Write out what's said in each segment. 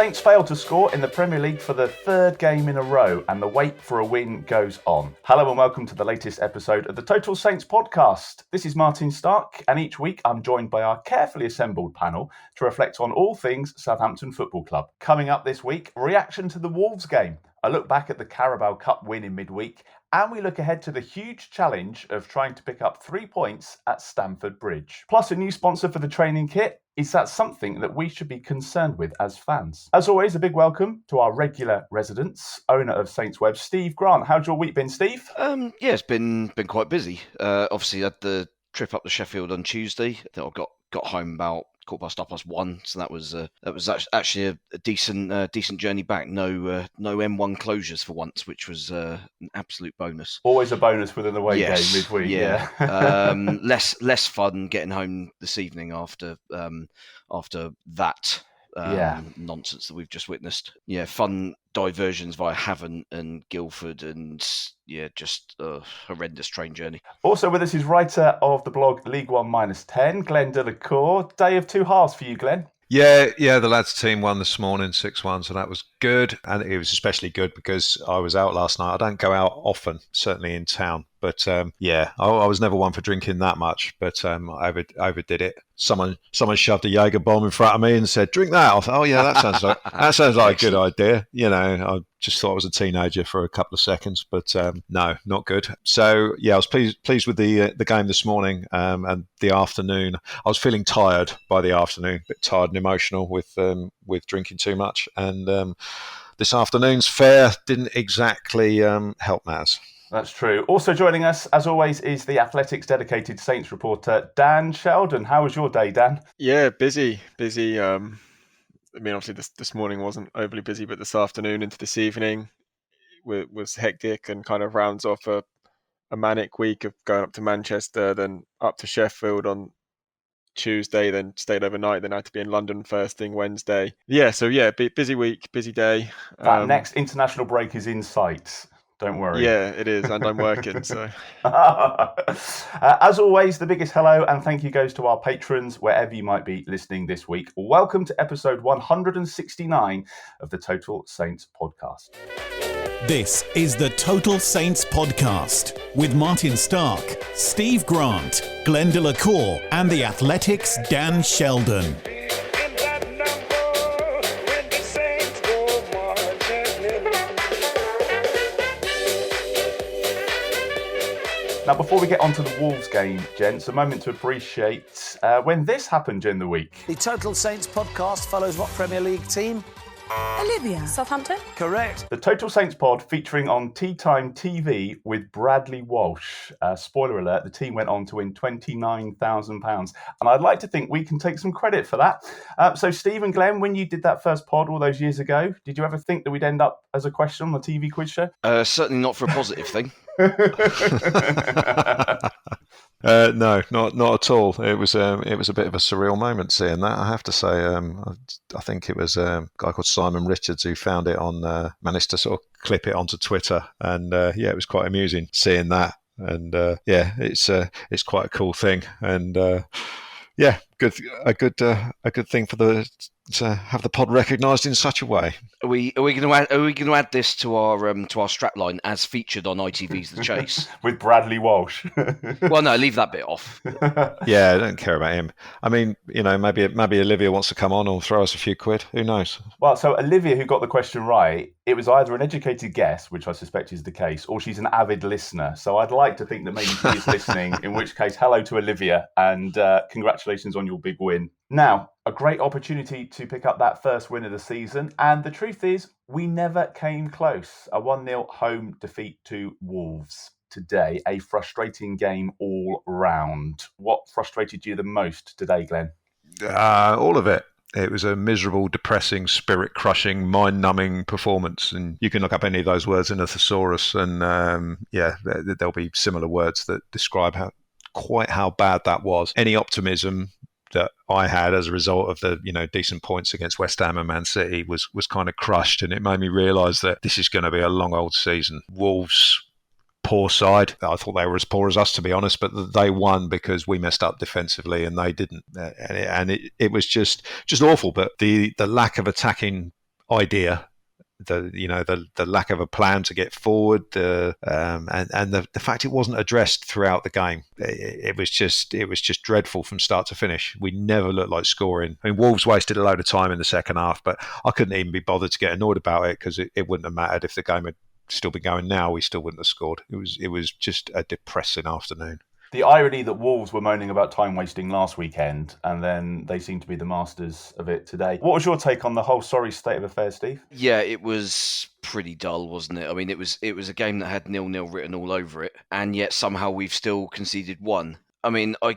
Saints failed to score in the Premier League for the third game in a row, and the wait for a win goes on. Hello and welcome to the latest episode of the Total Saints podcast. This is Martin Starke, and each week I'm joined by our carefully assembled panel to reflect on all things Southampton Football Club. Coming up this week, reaction to the Wolves game, a look back at the Carabao Cup win in midweek, and we look ahead to the huge challenge of trying to pick up 3 points at Stamford Bridge. Plus a new sponsor for the training kit. Is that something that we should be concerned with as fans? As always, a big welcome to our regular residents, owner of SaintsWeb, Steve Grant. How's your week been, Steve? Yeah, it's been quite busy. Obviously, I had the trip up to Sheffield on Tuesday. I think I got home about 1:15, so that was actually a decent journey back. No M1 closures for once, which was an absolute bonus. Always a bonus with an away game midweek. Yeah. Less fun getting home this evening after that nonsense that we've just witnessed. Yeah, fun diversions via Havant and Guildford, and just a horrendous train journey. Also with us is writer of the blog League One -10, Glen de la Cour. Day of two halves for you, Glen. Yeah, the lads' team won this morning 6-1, so that was good. And it was especially good because I was out last night. I don't go out often, certainly in town. But I was never one for drinking that much, but I overdid it. Someone shoved a Jaeger bomb in front of me and said, "Drink that." I thought, "Oh yeah, that sounds like a good idea." I just thought I was a teenager for a couple of seconds, but no, not good. So yeah, I was pleased with the game this morning and the afternoon. I was feeling tired by the afternoon, a bit tired and emotional with drinking too much, and this afternoon's fare didn't exactly help matters. That's true. Also joining us, as always, is the Athletics dedicated Saints reporter, Dan Sheldon. How was your day, Dan? Yeah, busy. Obviously this morning wasn't overly busy, but this afternoon into this evening was hectic and kind of rounds off a manic week of going up to Manchester, then up to Sheffield on Tuesday, then stayed overnight, then had to be in London first thing Wednesday. Busy week, busy day. That next international break is in sight. Don't worry. Yeah, it is, and I'm working, so. As always, the biggest hello and thank you goes to our patrons, wherever you might be listening this week. Welcome to episode 169 of the Total Saints podcast. This is the Total Saints podcast with Martin Starke, Steve Grant, Glen de la Cour, and the Athletics' Dan Sheldon. Now, before we get on to the Wolves game, gents, a moment to appreciate when this happened during the week. The Total Saints podcast follows what Premier League team? Olivia. Southampton? Correct. The Total Saints pod featuring on Tea Time TV with Bradley Walsh. Spoiler alert, the team went on to win £29,000. And I'd like to think we can take some credit for that. So Steve and Glenn, when you did that first pod all those years ago, did you ever think that we'd end up as a question on the TV quiz show? Certainly not for a positive thing. No, not at all. It was a bit of a surreal moment seeing that, I have to say. I think it was a guy called Simon Richards who found it managed to sort of clip it onto Twitter, and it was quite amusing seeing that. And it's quite a cool thing, and a good thing to have the pod recognised in such a way. Are we going to add this to our strapline as featured on ITV's The Chase with Bradley Walsh? Well, no, leave that bit off. Yeah, I don't care about him. I mean, maybe Olivia wants to come on or throw us a few quid. Who knows? Well, so Olivia, who got the question right, it was either an educated guess, which I suspect is the case, or she's an avid listener. So I'd like to think that maybe she is listening, in which case, hello to Olivia, and congratulations on your big win. Now, a great opportunity to pick up that first win of the season. And the truth is, we never came close. A 1-0 home defeat to Wolves today. A frustrating game all round. What frustrated you the most today, Glenn? All of it. It was a miserable, depressing, spirit-crushing, mind-numbing performance. And you can look up any of those words in a thesaurus, and there'll be similar words that describe how bad that was. Any optimism that I had as a result of the decent points against West Ham and Man City was kind of crushed, and it made me realise that this is going to be a long old season. Wolves, poor side. I thought they were as poor as us, to be honest, but they won because we messed up defensively and they didn't, and it was just awful. But the lack of attacking idea. The lack of a plan to get forward, and the fact it wasn't addressed throughout the game. It was just dreadful from start to finish. We never looked like scoring. I mean, Wolves wasted a load of time in the second half, but I couldn't even be bothered to get annoyed about it because it wouldn't have mattered if the game had still been going now. We still wouldn't have scored. It was just a depressing afternoon. The irony that Wolves were moaning about time wasting last weekend, and then they seem to be the masters of it today. What was your take on the whole sorry state of affairs, Steve? Yeah, it was pretty dull, wasn't it? I mean, it was a game that had 0-0 written all over it, and yet somehow we've still conceded one. I mean, I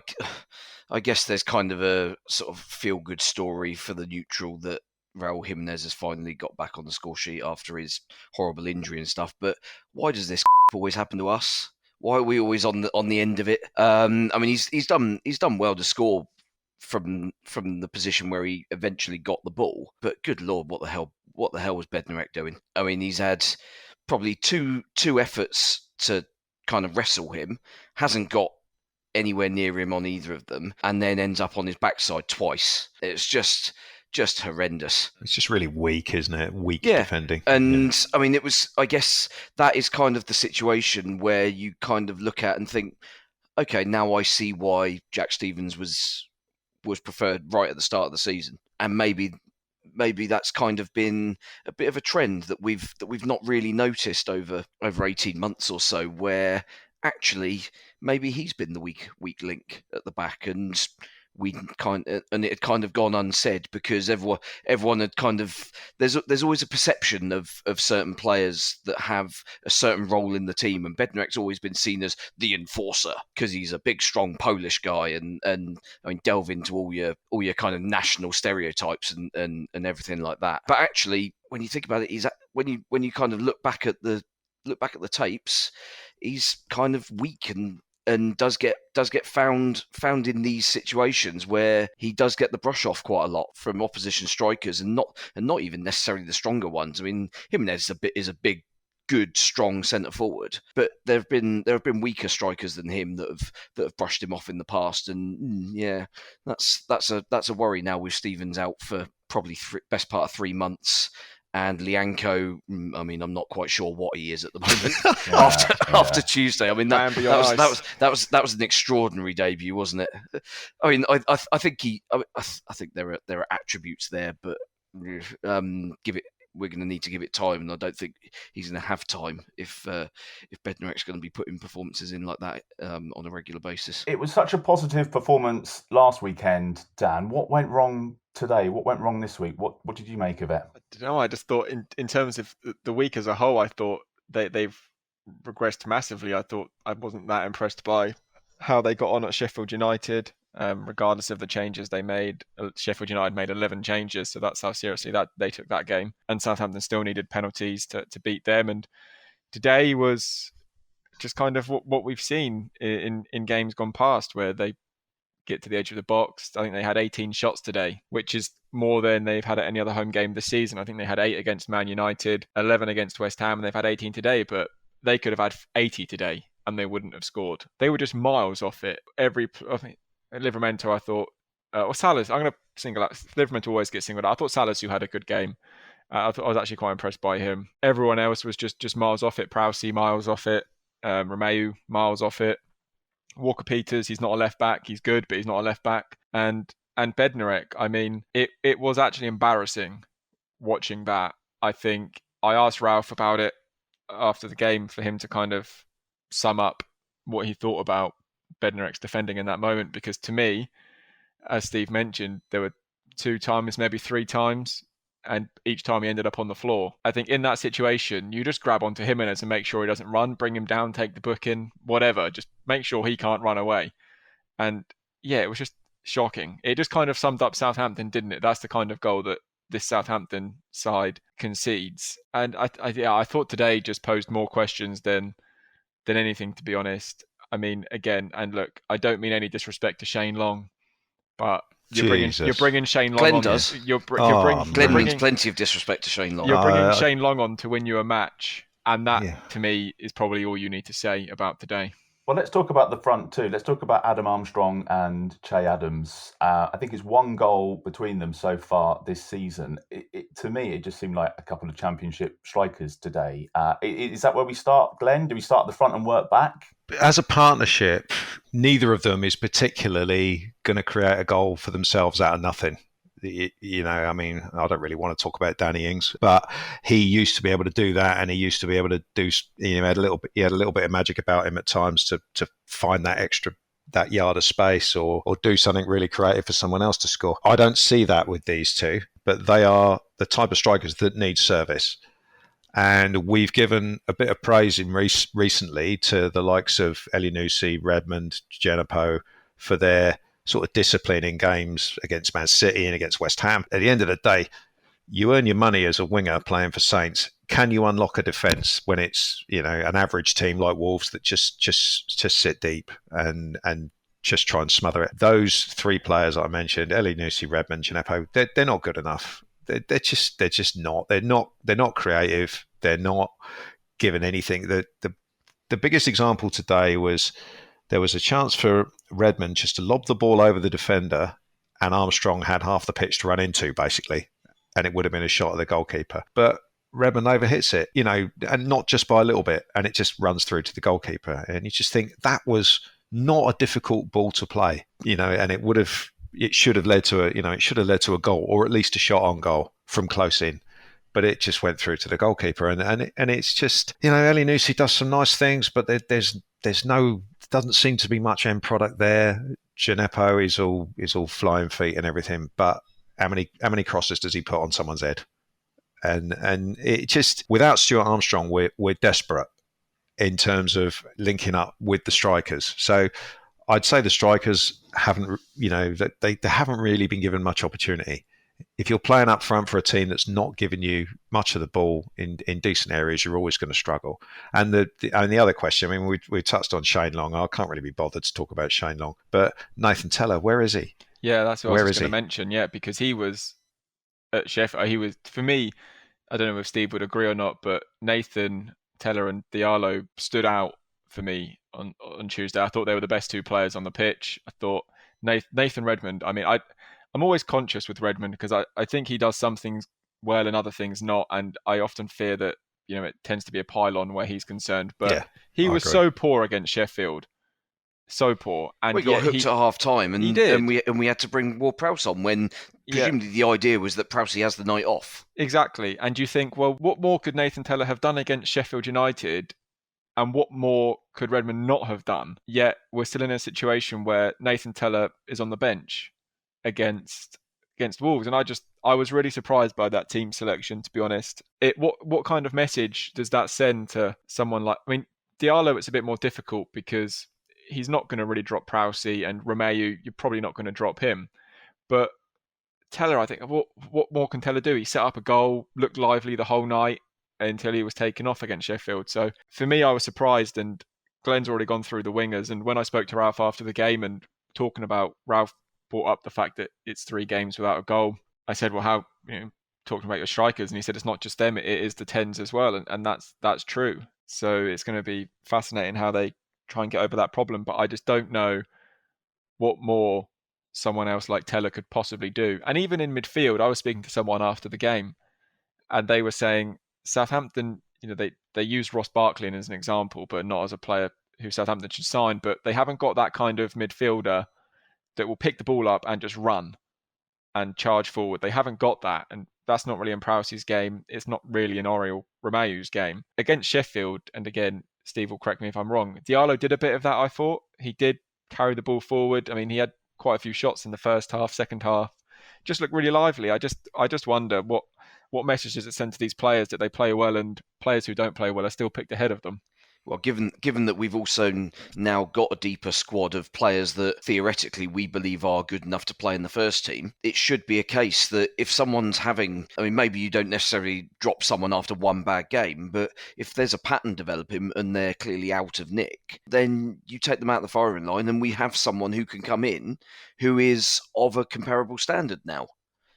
guess there's kind of a sort of feel-good story for the neutral that Raul Jimenez has finally got back on the score sheet after his horrible injury and stuff. But why does this always happen to us? Why are we always on the end of it? I mean, he's done well to score from the position where he eventually got the ball. But good Lord, what the hell was Bednarek doing? I mean, he's had probably two efforts to kind of wrestle him, hasn't got anywhere near him on either of them, and then ends up on his backside twice. It's just horrendous. It's just really weak, isn't it? Weak defending. And I mean, I guess that is kind of the situation where you kind of look at and think, okay, now I see why Jack Stephens was preferred right at the start of the season. And maybe that's kind of been a bit of a trend that we've not really noticed over 18 months or so, where actually maybe he's been the weak link at the back, and it had kind of gone unsaid because everyone had kind of there's always a perception of certain players that have a certain role in the team, and Bednarek's always been seen as the enforcer because he's a big, strong Polish guy, and I mean, delve into all your kind of national stereotypes and everything like that. But actually, when you think about it, when you kind of look back at the tapes, he's kind of weak and does get found in these situations where he does get the brush off quite a lot from opposition strikers, and not even necessarily the stronger ones. I mean, Jimenez is a big, good, strong centre forward, but there have been weaker strikers than him that have brushed him off in the past, and that's a worry now with Stephens out for probably best part of 3 months. And Lianco, I mean, I'm not quite sure what he is at the moment after Tuesday. I mean, that was an extraordinary debut, wasn't it? I mean, I think there are attributes there, but we're going to need to give it time, and I don't think he's going to have time if Bednarek's going to be putting performances in like that on a regular basis. It was such a positive performance last weekend, Dan. What went wrong today? What went wrong this week? What did you make of it? I don't know. I just thought in terms of the week as a whole, I thought they've regressed massively. I thought I wasn't that impressed by how they got on at Sheffield United. Regardless of the changes they made, Sheffield United made 11 changes, so that's how seriously that they took that game. And Southampton still needed penalties to beat them. And today was just kind of what we've seen in games gone past, where they get to the edge of the box. I think they had 18 shots today, which is more than they've had at any other home game this season. I think they had 8 against Man United, 11 against West Ham, and they've had 18 today, but they could have had 80 today and they wouldn't have scored. They were just miles off it. Livramento, I thought, or Salas, I'm going to single out. Livramento always gets singled out. I thought Salas, who had a good game, I was actually quite impressed by him. Everyone else was just miles off it. Prowse, miles off it. Romeu, miles off it. Walker-Peters, he's not a left back. He's good, but he's not a left back. And Bednarek, I mean, it was actually embarrassing watching that. I think I asked Ralph about it after the game for him to kind of sum up what he thought about Bednarek's defending in that moment, because to me, as Steve mentioned, there were 2 times, maybe 3 times, and each time he ended up on the floor. I think in that situation, you just grab onto Jimenez and make sure he doesn't run, bring him down, take the booking, whatever. Just make sure he can't run away. And yeah, it was just shocking. It just kind of summed up Southampton, didn't it? That's the kind of goal that this Southampton side concedes. And I thought today just posed more questions than anything, to be honest. I mean, again, and look, I don't mean any disrespect to Shane Long, but you're bringing Shane Long Glen on. Does. Glen means plenty of disrespect to Shane Long. You're bringing Shane Long on to win you a match, and that, to me, is probably all you need to say about today. Well, let's talk about the front too. Let's talk about Adam Armstrong and Che Adams. I think it's one goal between them so far this season. To me, it just seemed like a couple of championship strikers today. Is that where we start, Glenn? Do we start at the front and work back? As a partnership, neither of them is particularly going to create a goal for themselves out of nothing. You know, I mean, I don't really want to talk about Danny Ings, but he used to be able to do that, and he used to be able to do. He had a little bit of magic about him at times to find that yard of space or do something really creative for someone else to score. I don't see that with these two, but they are the type of strikers that need service. And we've given a bit of praise recently to the likes of Elyounoussi, Redmond, Djenepo for their sort of discipline in games against Man City and against West Ham. At the end of the day, you earn your money as a winger playing for Saints. Can you unlock a defence when it's, you know, an average team like Wolves that just sit deep and just try and smother it? Those three players I mentioned, Elyounoussi, Redmond, Djenepo, they're not good enough. They're just not. They're not creative. They're not given anything. The biggest example today was there was a chance for Redmond just to lob the ball over the defender, and Armstrong had half the pitch to run into, basically, and it would have been a shot at the goalkeeper. But Redmond overhits it, you know, and not just by a little bit, and it just runs through to the goalkeeper. And you just think that was not a difficult ball to play, you know, and it should have led to a goal, or at least a shot on goal from close in. But it just went through to the goalkeeper, and it's just, you know, Elyounoussi does some nice things, but doesn't seem to be much end product there. Djenepo is all flying feet and everything, but how many crosses does he put on someone's head? And it just, without Stuart Armstrong, we're desperate in terms of linking up with the strikers. So I'd say the strikers haven't, you know, they haven't really been given much opportunity. If you're playing up front for a team that's not giving you much of the ball in decent areas, you're always going to struggle. And the other question, I mean, we touched on Shane Long. I can't really be bothered to talk about Shane Long, but Nathan Tella, where is he? Yeah, that's what I was going to mention. Yeah, because he was at Sheffield. He was, for me, I don't know if Steve would agree or not, but Nathan Tella and Diallo stood out for me on Tuesday. I thought they were the best two players on the pitch. I thought Nathan Redmond, I mean, I'm always conscious with Redmond because I think he does some things well and other things not, and I often fear that, you know, it tends to be a pylon where he's concerned. But yeah, he was so poor against Sheffield, so poor, and we got hooked at half time, and he did. and we had to bring Ward-Prowse on when presumably the idea was that Prowse has the night off. Exactly, and you think, well, what more could Nathan Tella have done against Sheffield United? And what more could Redmond not have done? Yet we're still in a situation where Nathan Tella is on the bench against Wolves, and I was really surprised by that team selection, to be honest. What kind of message does that send to someone like, I mean, Diallo, it's a bit more difficult because he's not going to really drop Prowse, and Romeu, you're probably not going to drop him. But Tella, I think, what more can Tella do? He set up a goal, looked lively the whole night until he was taken off against Sheffield. So for me, I was surprised, and Glenn's already gone through the wingers. And when I spoke to Ralph after the game and talking about, Ralph brought up the fact that it's 3 games without a goal. I said, well, how, you know, talking about your strikers, and he said it's not just them, it is the 10s as well, and that's true. So it's going to be fascinating how they try and get over that problem, but I just don't know what more someone else like Tella could possibly do. And even in midfield, I was speaking to someone after the game, and they were saying Southampton, you know, they used Ross Barkley as an example, but not as a player who Southampton should sign, but they haven't got that kind of midfielder that will pick the ball up and just run and charge forward. They haven't got that, and that's not really in Prowse's game. It's not really in Oriel Romeu's game. Against Sheffield, and again, Steve will correct me if I'm wrong, Diallo did a bit of that, I thought. He did carry the ball forward. I mean, he had quite a few shots in the first half, second half. Just looked really lively. I just wonder what message does it send to these players that they play well, and players who don't play well are still picked ahead of them. Well, given that we've also now got a deeper squad of players that theoretically we believe are good enough to play in the first team, it should be a case that if someone's having, I mean, maybe you don't necessarily drop someone after one bad game, but if there's a pattern developing and they're clearly out of nick, then you take them out of the firing line, and we have someone who can come in who is of a comparable standard now.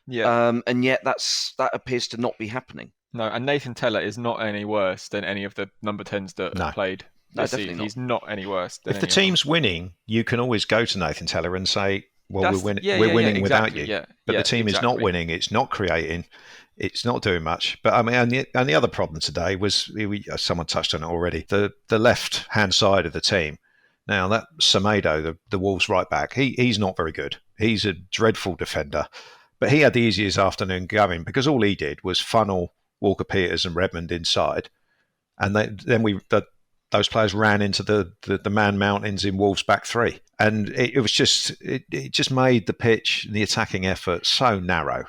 Yeah. And yet that appears to not be happening. No, and Nathan Tella is not any worse than any of the number 10s that have played No, this definitely season. not. He's not any worse than If the any of them. team's winning, you can always go to Nathan Teller and say, well, we're Yeah, winning without exactly, you. yeah, But yeah, the team is not exactly. winning. It's not creating. It's not doing much. But I mean, and the other problem today was, someone touched on it already, the left-hand side of the team. Now, that Semedo, the Wolves right back, he's not very good. He's a dreadful defender. But he had the easiest afternoon going because all he did was funnel Walker-Peters and Redmond inside. And those players ran into the man mountains in Wolves' back three. And it just made the pitch, the attacking effort so narrow.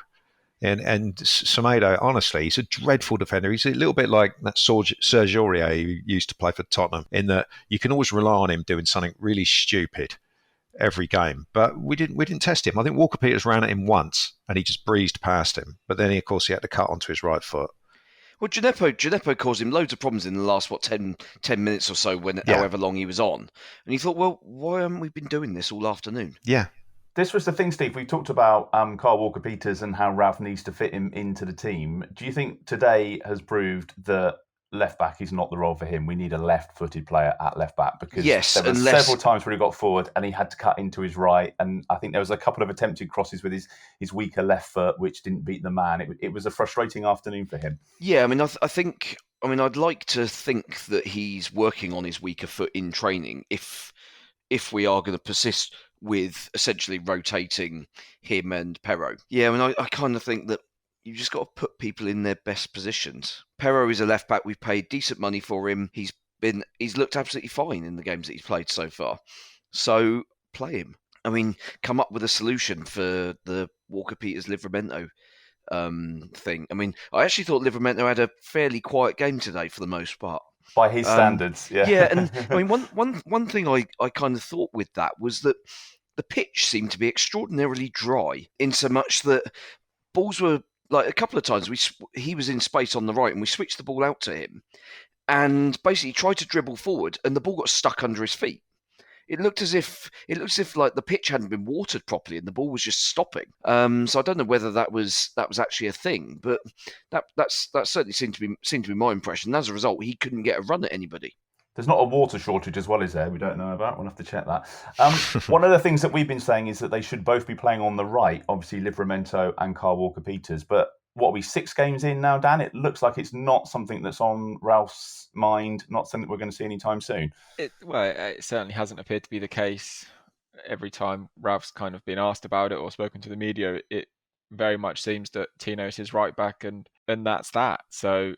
And Semedo, honestly, he's a dreadful defender. He's a little bit like that Serge Aurier who used to play for Tottenham, in that you can always rely on him doing something really stupid every game. But we didn't test him. I think Walker-Peters ran at him once and he just breezed past him. But then, of course, he had to cut onto his right foot. Well, Gineppo caused him loads of problems in the last, 10 minutes or so, however long he was on. And you thought, well, why haven't we been doing this all afternoon? Yeah. This was the thing, Steve. We talked about Kyle Walker-Peters and how Ralph needs to fit him into the team. Do you think today has proved that left back is not the role for him? We need a left-footed player at left back, because there were several times where he got forward and he had to cut into his right. And I think there was a couple of attempted crosses with his weaker left foot, which didn't beat the man. It was a frustrating afternoon for him. Yeah, I mean, I'd like to think that he's working on his weaker foot in training. If we are going to persist with essentially rotating him and Perrault. Yeah, I mean, I kind of think that you've just got to put people in their best positions. Perrault is a left back. We've paid decent money for him. He's looked absolutely fine in the games that he's played so far. So play him. I mean, come up with a solution for the Walker-Peters Livramento thing. I mean, I actually thought Livramento had a fairly quiet game today for the most part. By his standards, yeah. Yeah, and I mean, one thing I kind of thought with that was that the pitch seemed to be extraordinarily dry, in so much that balls were, like, a couple of times he was in space on the right and we switched the ball out to him and basically tried to dribble forward and the ball got stuck under his feet. It looked as if like the pitch hadn't been watered properly and the ball was just stopping. So I don't know whether that was actually a thing, but that certainly seemed to be my impression. And as a result, he couldn't get a run at anybody. There's not a water shortage as well, is there? We don't know about. We'll have to check that. One of the things that we've been saying is that they should both be playing on the right, obviously Livramento and Kyle Walker-Peters. But what are we, 6 games in now, Dan? It looks like it's not something that's on Ralph's mind, not something that we're going to see anytime soon. It certainly hasn't appeared to be the case. Every time Ralph's kind of been asked about it or spoken to the media, it very much seems that Tino is his right back and that's that. So,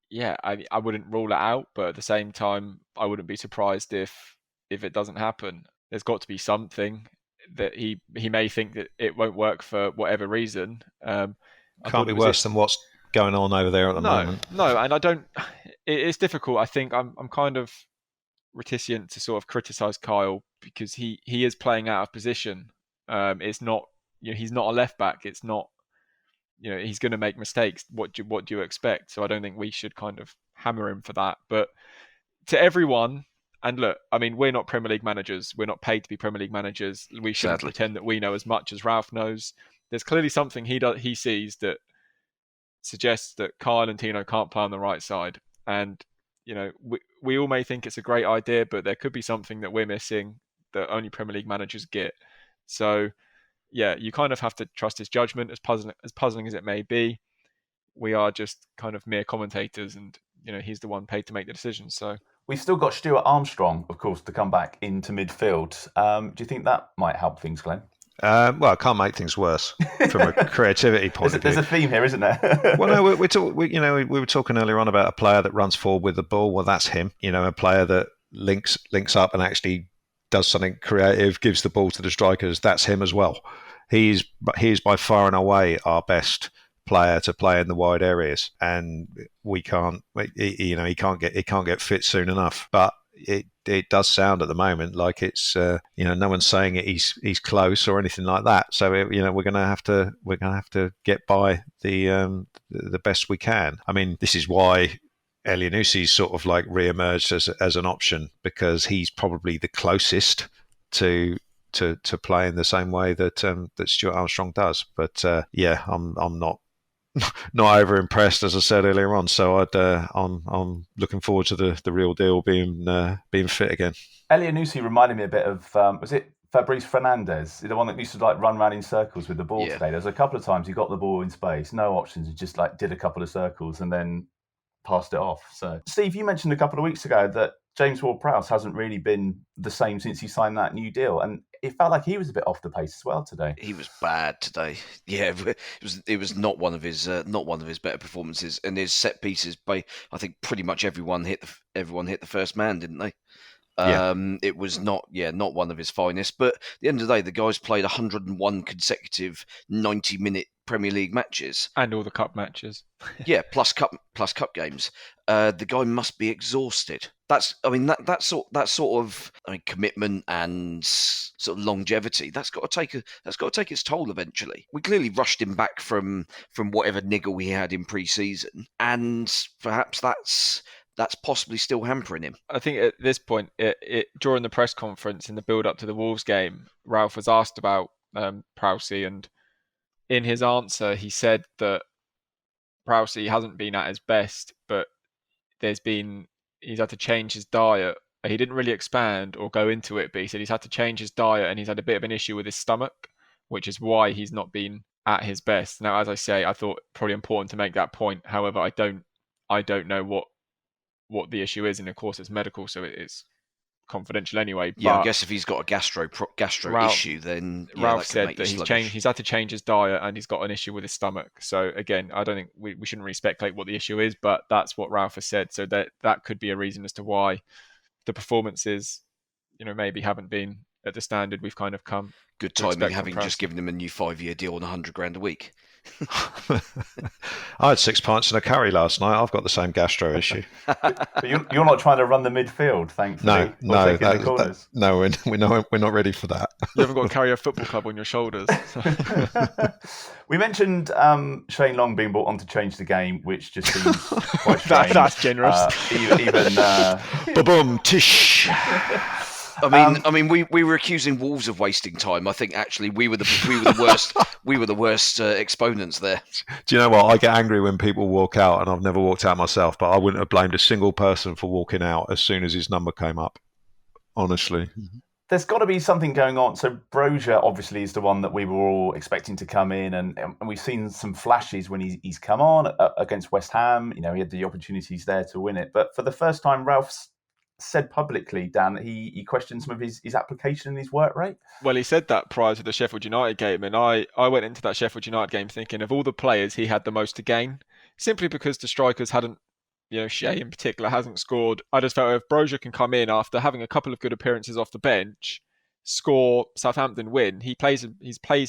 yeah, I wouldn't rule it out, but at the same time, I wouldn't be surprised if it doesn't happen. There's got to be something that he may think that it won't work for whatever reason. Can't be worse than what's going on over there at the moment. No, and I don't. It's difficult. I think I'm kind of reticent to sort of criticise Kyle because he is playing out of position. It's not, he's not a left back. It's not, he's going to make mistakes. What do you expect? So I don't think we should kind of hammer him for that. But to everyone, and look, I mean, we're not Premier League managers. We're not paid to be Premier League managers. We shouldn't pretend that we know as much as Ralph knows. There's clearly something he sees that suggests that Kyle and Tino can't play on the right side. And, we all may think it's a great idea, but there could be something that we're missing that only Premier League managers get. So, yeah, you kind of have to trust his judgment, as puzzling as it may be. We are just kind of mere commentators and, he's the one paid to make the decisions. So we've still got Stuart Armstrong, of course, to come back into midfield. Do you think that might help things, Glenn? Well, I can't make things worse from a creativity point of view. There's a theme here, isn't there? Well, no, we were talking earlier on about a player that runs forward with the ball. Well, that's him. A player that links up and actually does something creative, gives the ball to the strikers. That's him as well. He's by far and away our best player to play in the wide areas, and we can't. He can't get fit soon enough, but. It does sound at the moment like it's no one's saying it he's close or anything like that. So we're going to have to get by the best we can. I mean, this is why Elianussi's sort of like re-emerged as an option, because he's probably the closest to play in the same way that Stuart Armstrong does. But I'm not not over impressed, as I said earlier on. So I'm looking forward to the real deal being fit again. Elianusi reminded me a bit of was it Fabrice Fernandez, the one that used to run around in circles with the ball today? There's a couple of times he got the ball in space, no options, and just did a couple of circles and then passed it off. So, Steve, you mentioned a couple of weeks ago that James Ward-Prowse hasn't really been the same since he signed that new deal, and it felt like he was a bit off the pace as well today. He was bad today. Yeah, it was not one of his better performances, and his set pieces. I think pretty much everyone hit the first man, didn't they? Yeah. It was not one of his finest. But at the end of the day, the guy's played 101 consecutive 90-minute Premier League matches and all the cup matches. Yeah, plus cup games. The guy must be exhausted. That sort of commitment and sort of longevity. That's got to take its toll eventually. We clearly rushed him back from whatever niggle he had in pre-season, and perhaps that's possibly still hampering him. I think at this point, during the press conference in the build-up to the Wolves game, Ralph was asked about Prowse, and in his answer, he said that Prowse hasn't been at his best, but he's had to change his diet. He didn't really expand or go into it, but he said he's had to change his diet and he's had a bit of an issue with his stomach, which is why he's not been at his best. Now, as I say, I thought probably important to make that point. However, I don't know what the issue is, and of course it's medical, so it's confidential anyway. Yeah, but I guess if he's got a gastro issue, then Ralph said that he's had to change his diet and he's got an issue with his stomach. So again, I don't think we shouldn't really speculate what the issue is, but that's what Ralph has said. So that could be a reason as to why the performances, maybe haven't been at the standard we've kind of come. Good timing, having just given him a new 5-year deal on $100,000 a week. I had 6 pints and a curry last night. I've got the same gastro issue. But you're not trying to run the midfield, thankfully. No, we're not ready for that. You haven't got to carry a football club on your shoulders. We mentioned Shane Long being brought on to change the game, which just seems quite strange. That's generous. Ba-boom, tish. I mean, we were accusing Wolves of wasting time. I think actually we were the worst. We were the worst exponents there. Do you know what? I get angry when people walk out, and I've never walked out myself, but I wouldn't have blamed a single person for walking out as soon as his number came up. Honestly. There's got to be something going on. So Brozier obviously is the one that we were all expecting to come in, and we've seen some flashes when he's come on against West Ham. He had the opportunities there to win it, but for the first time, Ralph's said publicly, Dan, that he questioned some of his application and his work rate. Well, he said that prior to the Sheffield United game, and I went into that Sheffield United game thinking of all the players he had the most to gain, simply because the strikers hadn't, Shea in particular hasn't scored. I just felt if Brozier can come in after having a couple of good appearances off the bench, score, Southampton win, he plays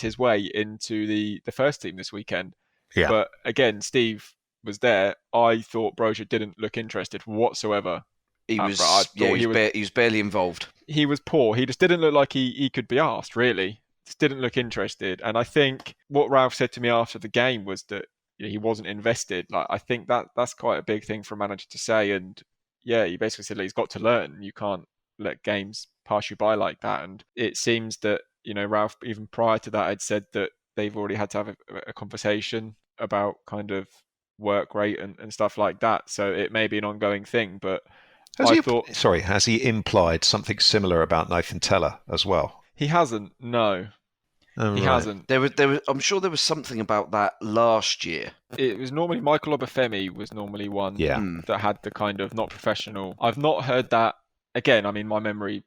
his way into the first team this weekend. Yeah. But again, Steve was there. I thought Brozier didn't look interested whatsoever. He was barely involved. He was poor. He just didn't look like he could be asked, really. Just didn't look interested. And I think what Ralph said to me after the game was that he wasn't invested. I think that's quite a big thing for a manager to say. And he basically said he's got to learn. You can't let games pass you by like that. And it seems that, Ralph, even prior to that, had said that they've already had to have a conversation about kind of work rate and stuff like that. So it may be an ongoing thing, but has he implied something similar about Nathan Tella as well? He hasn't. No, he hasn't. There was. I'm sure there was something about that last year. It was normally Michael Obafemi was normally one that had the kind of not professional. I've not heard that again. I mean, my memory,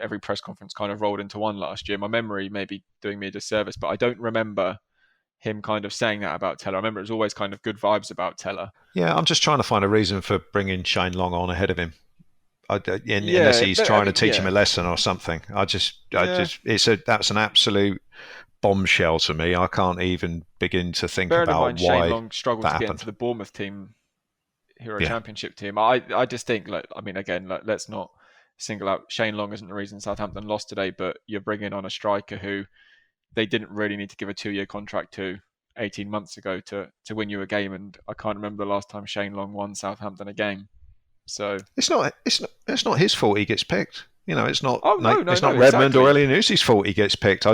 every press conference kind of rolled into one last year. My memory may be doing me a disservice, but I don't remember him kind of saying that about Tella. I remember it was always kind of good vibes about Tella. Yeah, I'm just trying to find a reason for bringing Shane Long on ahead of him. Unless he's trying to teach him a lesson or something. That's an absolute bombshell to me. I can't even begin to think about why Shane Long struggled that to get happened. into the Bournemouth team, who are a championship team. I just think, let's not single out Shane Long isn't the reason Southampton lost today, but you're bringing on a striker who they didn't really need to give a 2-year contract to 18 months ago to win you a game, and I can't remember the last time Shane Long won Southampton a game. So it's not his fault he gets picked. It's not. Redmond or Elianusi's fault he gets picked.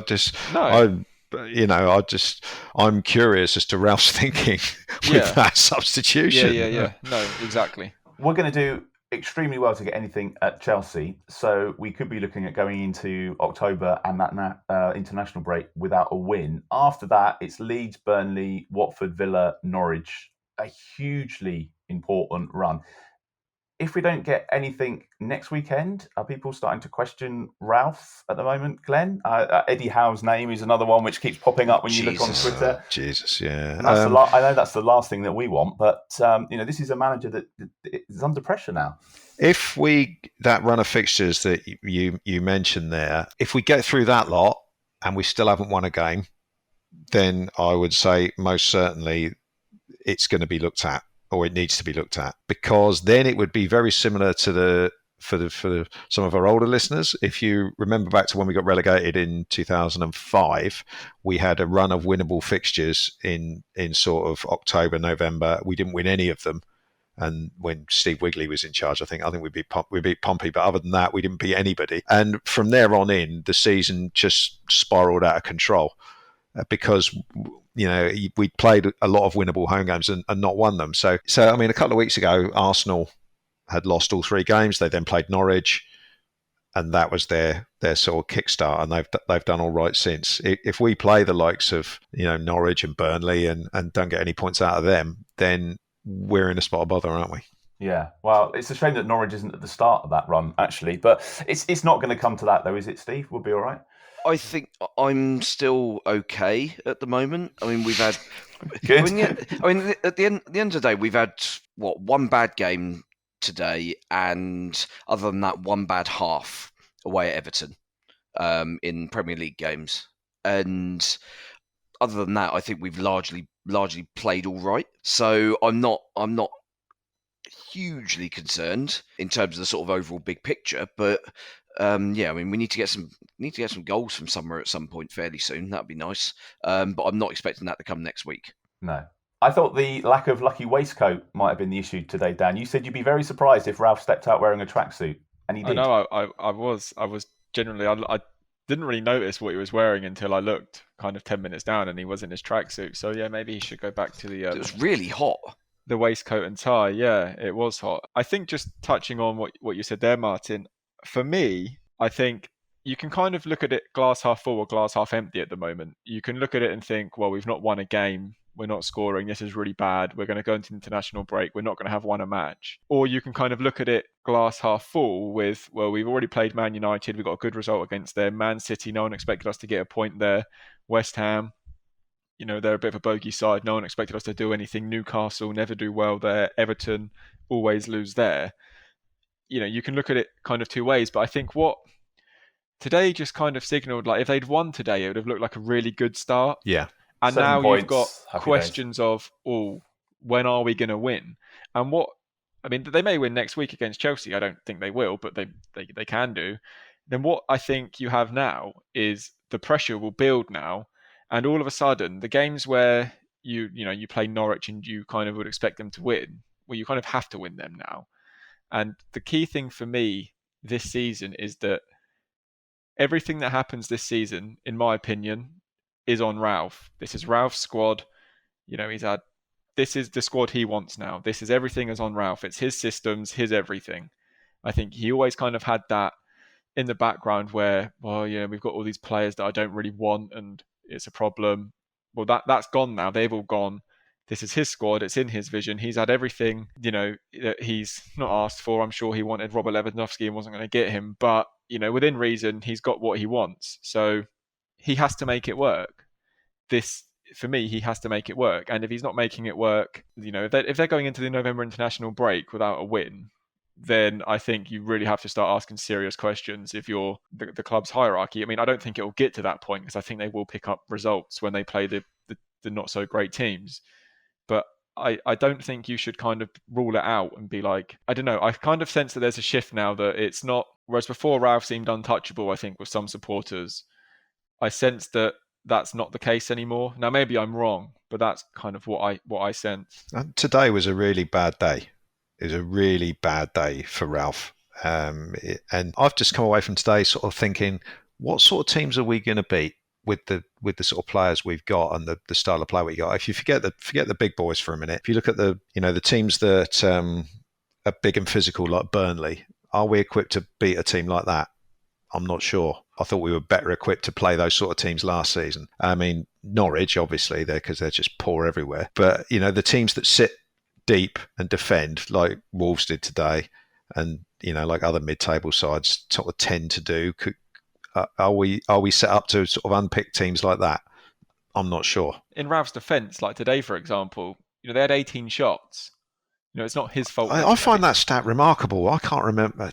I'm curious as to Ralph's thinking with that substitution. Yeah. No, exactly. We're going to do extremely well to get anything at Chelsea, so we could be looking at going into October and that international break without a win. After that, it's Leeds, Burnley, Watford, Villa, Norwich. A hugely important run. If we don't get anything next weekend, are people starting to question Ralph at the moment, Glenn? Eddie Howe's name is another one which keeps popping up when you look on Twitter. Jesus, yeah. And that's I know that's the last thing that we want, but this is a manager that is under pressure now. If that run of fixtures that you mentioned there, if we get through that lot and we still haven't won a game, then I would say most certainly it's going to be looked at. Or it needs to be looked at, because then it would be very similar to for some of our older listeners. If you remember back to when we got relegated in 2005, we had a run of winnable fixtures in sort of October, November. We didn't win any of them, and when Steve Wigley was in charge, I think we beat Pompey, but other than that, we didn't beat anybody. And from there on in, the season just spiraled out of control. Because we played a lot of winnable home games and not won them. So I mean, a couple of weeks ago, Arsenal had lost all 3 games. They then played Norwich, and that was their sort of kickstart. And they've done all right since. If we play the likes of Norwich and Burnley and don't get any points out of them, then we're in a spot of bother, aren't we? Yeah, well, it's a shame that Norwich isn't at the start of that run, actually. But it's not going to come to that, though, is it, Steve? We'll be all right. I think I'm still okay at the moment. I mean, we've had Good. at the end of the day, we've had one bad game today, and other than that, one bad half away at Everton in Premier League games. And other than that, I think we've largely played all right. So I'm not hugely concerned in terms of the sort of overall big picture, but. I mean, we need to get some goals from somewhere at some point fairly soon. That'd be nice, but I'm not expecting that to come next week. No, I thought the lack of lucky waistcoat might have been the issue today, Dan. You said you'd be very surprised if Ralph stepped out wearing a tracksuit, and he did. I know. I was genuinely. I didn't really notice what he was wearing until I looked kind of 10 minutes down, and he was in his tracksuit. So yeah, maybe he should go back to the. It was really hot. The waistcoat and tie. Yeah, it was hot. I think just touching on what you said there, Martin. For me, I think you can kind of look at it glass half full or glass half empty at the moment. You can look at it and think, well, we've not won a game. We're not scoring. This is really bad. We're going to go into international break. We're not going to have won a match. Or you can kind of look at it glass half full with, well, we've already played Man United. We got a good result against them. Man City, no one expected us to get a point there. West Ham, they're a bit of a bogey side. No one expected us to do anything. Newcastle never do well there. Everton always lose there. You can look at it kind of 2 ways, but I think what today just kind of signaled, like if they'd won today, it would have looked like a really good start. Yeah. And 7 now points, you've got happy questions days. of, when are we going to win? And they may win next week against Chelsea. I don't think they will, but they can do. Then what I think you have now is the pressure will build now. And all of a sudden, the games where you play Norwich and you kind of would expect them to win, well, you kind of have to win them now. And the key thing for me this season is that everything that happens this season, in my opinion, is on Ralph. This is Ralph's squad. This is the squad he wants now. This is everything is on Ralph. It's his systems, his everything. I think he always kind of had that in the background where, we've got all these players that I don't really want and it's a problem. Well, that's gone now. They've all gone. This is his squad. It's in his vision. He's had everything, that he's not asked for. I'm sure he wanted Robert Lewandowski and wasn't going to get him. But, within reason, he's got what he wants. So he has to make it work. For me, he has to make it work. And if he's not making it work, if they're going into the November international break without a win, then I think you really have to start asking serious questions if you're the club's hierarchy. I mean, I don't think it will get to that point because I think they will pick up results when they play the not so great teams. But I don't think you should kind of rule it out and be like, I don't know. I kind of sense that there's a shift now that it's not, whereas before Ralph seemed untouchable, I think, with some supporters. I sense that that's not the case anymore. Now, maybe I'm wrong, but that's kind of what I sense. And today was a really bad day. It was a really bad day for Ralph. And I've just come away from today sort of thinking, what sort of teams are we going to beat? with the sort of players we've got and the style of play we got, if you forget the big boys for a minute, if you look at the teams that are big and physical like Burnley, are we equipped to beat a team like that? I'm not sure. I thought we were better equipped to play those sort of teams last season. I mean, Norwich, obviously, because they're just poor everywhere. But, the teams that sit deep and defend, like Wolves did today, and, like other mid-table sides sort of tend to do, are we set up to sort of unpick teams like that? I'm not sure. In Ralph's defence, like today, for example, they had 18 shots. It's not his fault. I find that stat remarkable. I can't remember.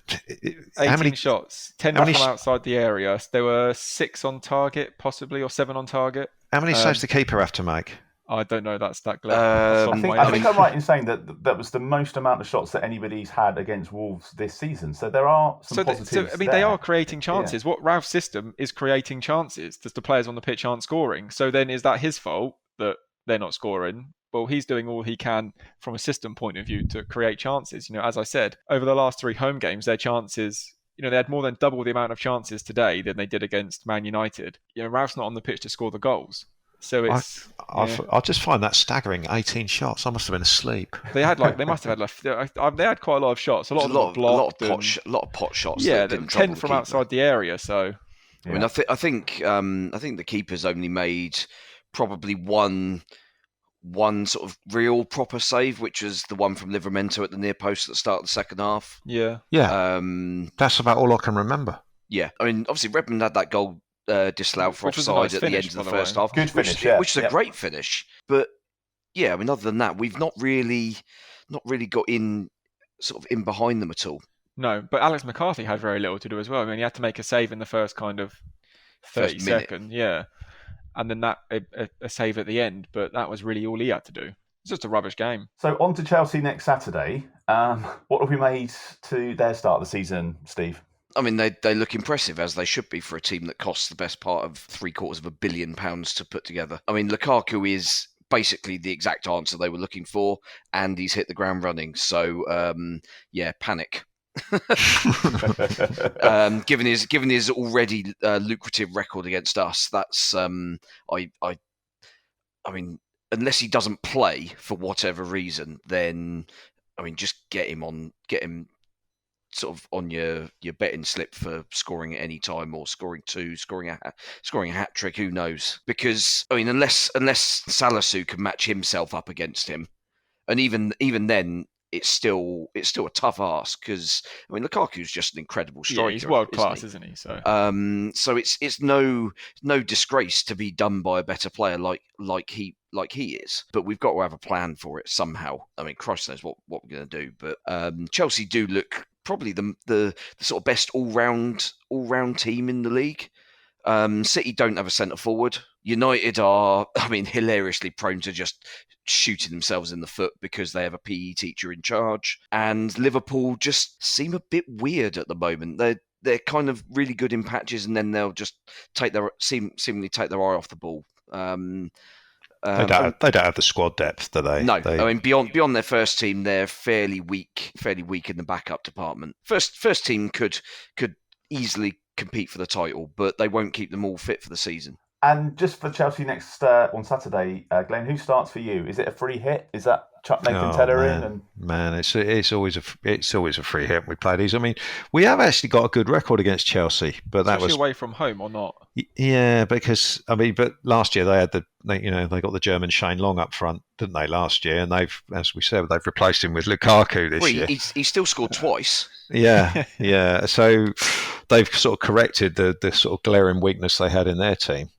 18 shots, 10 from outside the area. There were 6 on target, possibly, or 7 on target. How many saves the keeper have to make? I don't know that stat, Glen. I think I'm right in saying that was the most amount of shots that anybody's had against Wolves this season. So there are some positives. They are creating chances. Yeah. What Ralph's system is creating chances. Just the players on the pitch aren't scoring. So then is that his fault that they're not scoring? Well, he's doing all he can from a system point of view to create chances. As I said, over the last 3 home games, their chances, they had more than double the amount of chances today than they did against Man United. Ralph's not on the pitch to score the goals. So it's... I just find that staggering. 18 shots. I must have been asleep. They must have had they had quite a lot of shots. A lot of pot shots. Yeah, 10 from outside the area. So, I mean, I think the keeper's only made probably one sort of real proper save, which was the one from Livramento at the near post at the start of the second half. Yeah. That's about all I can remember. Yeah, I mean, obviously Redmond had that goal disallowed for offside at the end of the first half. Good finish, which is a great finish. But yeah, I mean, other than that, we've not really got in behind them at all. No, but Alex McCarthy had very little to do as well. I mean, he had to make a save in the first kind of 30 seconds. Yeah. And then a save at the end, but that was really all he had to do. It's just a rubbish game. So on to Chelsea next Saturday. What have we made to their start of the season, Steve? I mean, they look impressive, as they should be for a team that costs the best part of £750 million to put together. I mean, Lukaku is basically the exact answer they were looking for, and he's hit the ground running. So, panic. Given his already lucrative record against us, that's I mean, unless he doesn't play for whatever reason, then I mean, just get him sort of on your betting slip for scoring at any time, or scoring a hat trick. Who knows? Because I mean, unless Salisu can match himself up against him, and even then, it's still a tough ask, because I mean, Lukaku's just an incredible striker. Yeah, he's world class, isn't he? So so it's no disgrace to be done by a better player like he is. But we've got to have a plan for it somehow. I mean, Christ knows what we're going to do. But Chelsea do look probably the sort of best all round team in the league. City don't have a centre forward. United are, I mean, hilariously prone to just shooting themselves in the foot because they have a PE teacher in charge. And Liverpool just seem a bit weird at the moment. They're kind of really good in patches, and then they'll just seemingly take their eye off the ball. They don't have the squad depth, do they? No, I mean, beyond their first team, they're fairly weak in the backup department. First team could easily compete for the title, but they won't keep them all fit for the season. And just for Chelsea next on Saturday, Glenn, who starts for you? Is it a free hit? Is that chuck Nathan Tedder in? Man, it's always a free hit. We play these. I mean, we have actually got a good record against Chelsea, but that was away from home or not? Yeah, because but last year they got the German Shane Long up front, didn't they? Last year, and they've replaced him with Lukaku this year. He still scored twice. Yeah. So they've sort of corrected the sort of glaring weakness they had in their team,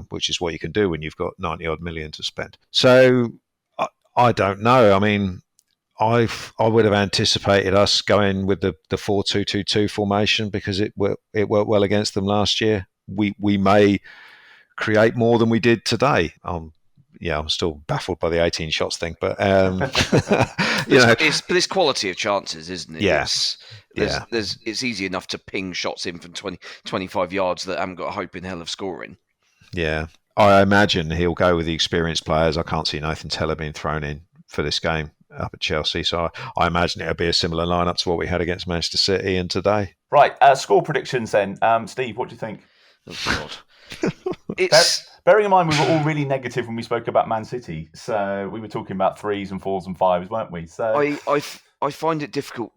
which is what you can do when you've got 90-odd million to spend. So I don't know. I mean, I would have anticipated us going with the 4-2-2-2 formation, because it worked well against them last year. We may create more than we did today. I'm still baffled by the 18 shots thing, but it's quality of chances, isn't it? Yes. It's easy enough to ping shots in from 25 yards that haven't got a hope in hell of scoring. Yeah. I imagine he'll go with the experienced players. I can't see Nathan Tedder being thrown in for this game up at Chelsea. So I imagine it'll be a similar lineup to what we had against Manchester City and today. Right. Score predictions then. Steve, what do you think? Oh, God. Bearing in mind we were all really negative when we spoke about Man City, so we were talking about 3s and 4s and 5s, weren't we? So I find it difficult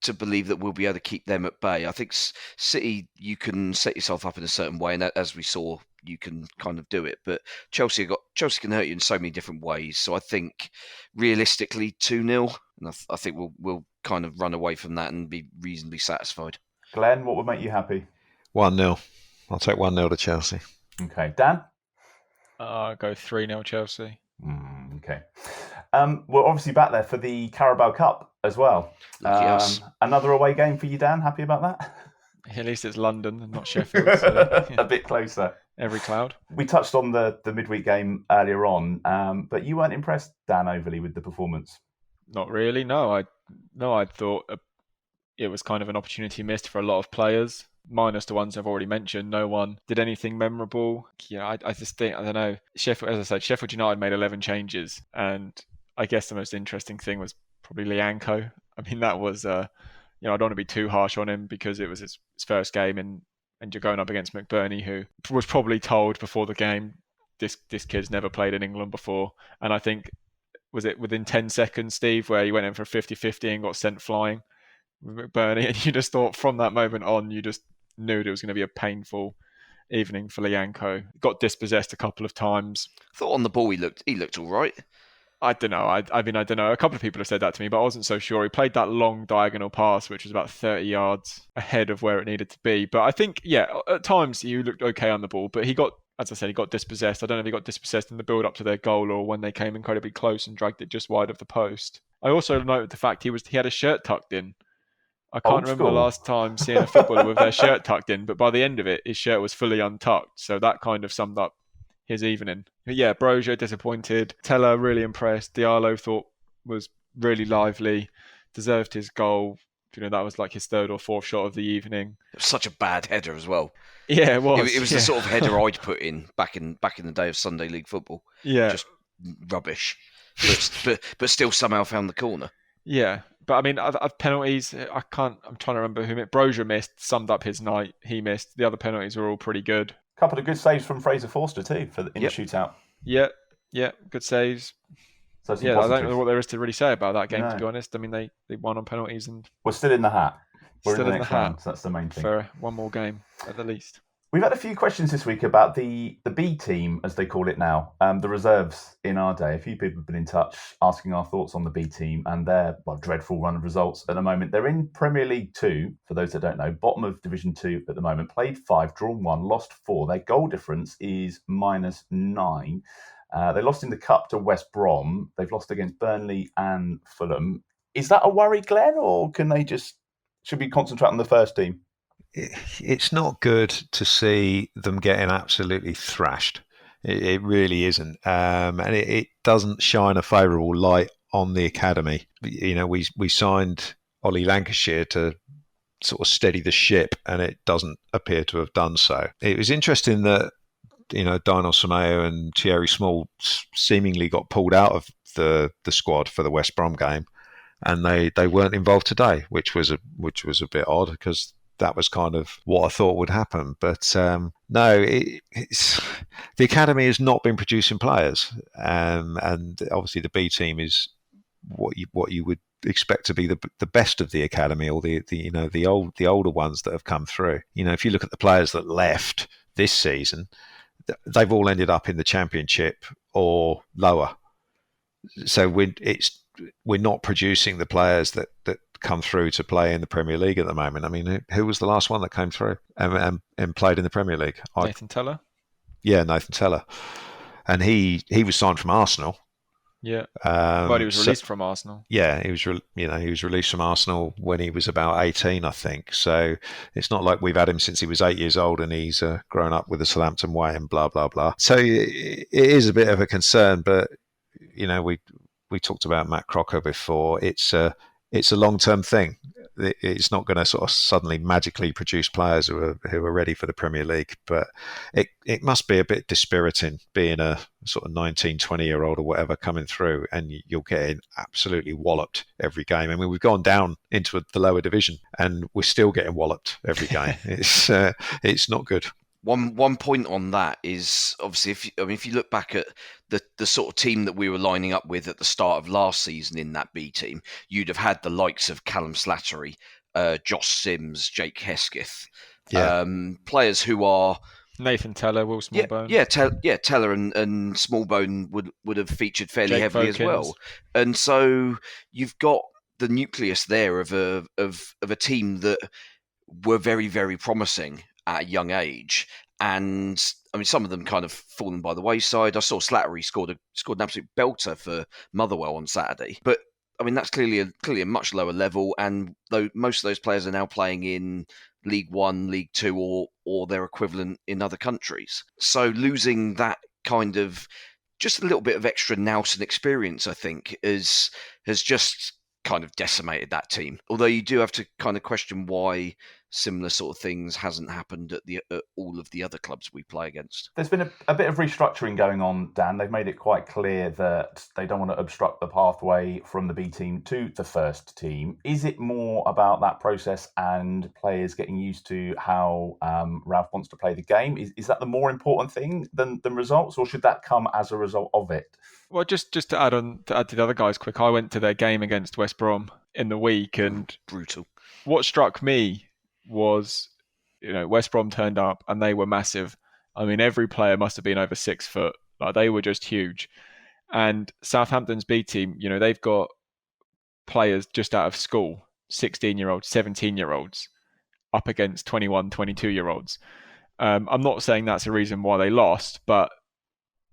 to believe that we'll be able to keep them at bay. I think City, you can set yourself up in a certain way, and as we saw, you can kind of do it. But Chelsea can hurt you in so many different ways. So I think realistically 2-0, and I think we'll kind of run away from that and be reasonably satisfied. Glenn, what would make you happy? 1-0. I'll take 1-0 to Chelsea. Okay, Dan? I'll go 3-0 Chelsea. Okay. We're obviously back there for the Carabao Cup as well. Yes. Another away game for you, Dan? Happy about that? At least it's London and not Sheffield. So, A bit closer. Every cloud. We touched on the midweek game earlier on, but you weren't impressed, Dan, overly with the performance. Not really. No, I thought it was kind of an opportunity missed for a lot of players. Minus the ones I've already mentioned, no one did anything memorable. Yeah, I just think, I don't know. Sheffield, as I said, Sheffield United made 11 changes, and I guess the most interesting thing was probably Lianco. I mean, that was, I don't want to be too harsh on him because it was his first game, and you're going up against McBurney, who was probably told before the game, this kid's never played in England before. And I think, was it within 10 seconds, Steve, where he went in for a 50-50 and got sent flying with McBurney, and you just thought from that moment on, you just knew it was going to be a painful evening for Lianco. Got dispossessed a couple of times. I thought on the ball he looked all right. I don't know. I mean, I don't know. A couple of people have said that to me, but I wasn't so sure. He played that long diagonal pass, which was about 30 yards ahead of where it needed to be. But I think, yeah, at times he looked okay on the ball, but he got dispossessed. I don't know if he got dispossessed in the build-up to their goal or when they came incredibly close and dragged it just wide of the post. I also noted the fact he had a shirt tucked in. I can't remember the last time seeing a footballer with their shirt tucked in, but by the end of it, his shirt was fully untucked. So that kind of summed up his evening. But yeah, Brozier disappointed. Teller really impressed. Diallo thought was really lively, deserved his goal. That was like his third or fourth shot of the evening. It was such a bad header as well. Yeah, it was. It was the sort of header I'd put in back in the day of Sunday League football. Yeah, just rubbish, but still somehow found the corner. Yeah. But I mean, I've penalties. I'm trying to remember who Brozier missed, summed up his night. He missed. The other penalties were all pretty good. A couple of good saves from Fraser Forster too in the shootout. Yeah, good saves. So yeah, I don't know what there is to really say about that game, to be honest. I mean, they won on penalties and we're still in the hat. We're still in the next hat. round, So that's the main thing. For one more game at the least. We've had a few questions this week about the B team, as they call it now, the reserves in our day. A few people have been in touch asking our thoughts on the B team and their dreadful run of results at the moment. They're in Premier League 2, for those that don't know, bottom of Division 2 at the moment. Played 5, drawn 1, lost 4. Their goal difference is -9. They lost in the Cup to West Brom. They've lost against Burnley and Fulham. Is that a worry, Glenn, or should we concentrate on the first team? It's not good to see them getting absolutely thrashed. It really isn't. And it doesn't shine a favourable light on the academy. We signed Ollie Lancashire to sort of steady the ship, and it doesn't appear to have done so. It was interesting that Dino Sameo and Thierry Small seemingly got pulled out of the squad for the West Brom game, and they weren't involved today, which was a bit odd because that was kind of what I thought would happen. But no, it's the academy has not been producing players, and obviously the B team is what you would expect to be the best of the academy, or the older ones that have come through. If you look at the players that left this season, they've all ended up in the Championship or lower. So we're not producing the players that come through to play in the Premier League at the moment. I mean, who was the last one that came through and played in the Premier League? Nathan Teller. Yeah, Nathan Teller, and he was signed from Arsenal. Yeah, but he was released from Arsenal. Yeah, he was released from Arsenal when he was about 18, I think. So it's not like we've had him since he was 8 years old and he's grown up with the Southampton way and blah blah blah. So it is a bit of a concern, but we talked about Matt Crocker before. It's a long-term thing. It's not going to sort of suddenly magically produce players who are ready for the Premier League, but it must be a bit dispiriting being a sort of 19, 20-year-old or whatever coming through, and you're getting absolutely walloped every game. I mean, we've gone down into the lower division and we're still getting walloped every game. It's not good. One point on that is obviously if you look back at the sort of team that we were lining up with at the start of last season in that B team, you'd have had the likes of Callum Slattery, Josh Sims, Jake Hesketh, players who are Nathan Teller, Will Smallbone. Teller and Smallbone would have featured fairly Jake heavily Vokins. as well, and so you've got the nucleus there of a team that were very, very promising at a young age, and I mean some of them kind of fallen by the wayside. I saw Slattery scored an absolute belter for Motherwell on Saturday, but I mean that's clearly a much lower level, and though most of those players are now playing in League One, League Two, or their equivalent in other countries. So losing that kind of just a little bit of extra nous and experience, I think, has just kind of decimated that team. Although you do have to kind of question why similar sort of things hasn't happened at all of the other clubs we play against. There's been a bit of restructuring going on, Dan. They've made it quite clear that they don't want to obstruct the pathway from the B team to the first team. Is it more about that process and players getting used to how Ralph wants to play the game? Is that the more important thing than results, or should that come as a result of it? Well, just to add to the other guys quick, I went to their game against West Brom in the week, and brutal. What struck me was, West Brom turned up and they were massive. I mean, every player must have been over 6 foot. Like, they were just huge. And Southampton's B team, they've got players just out of school, 16-year-olds, 17-year-olds, up against 21, 22-year-olds. I'm not saying that's a reason why they lost, but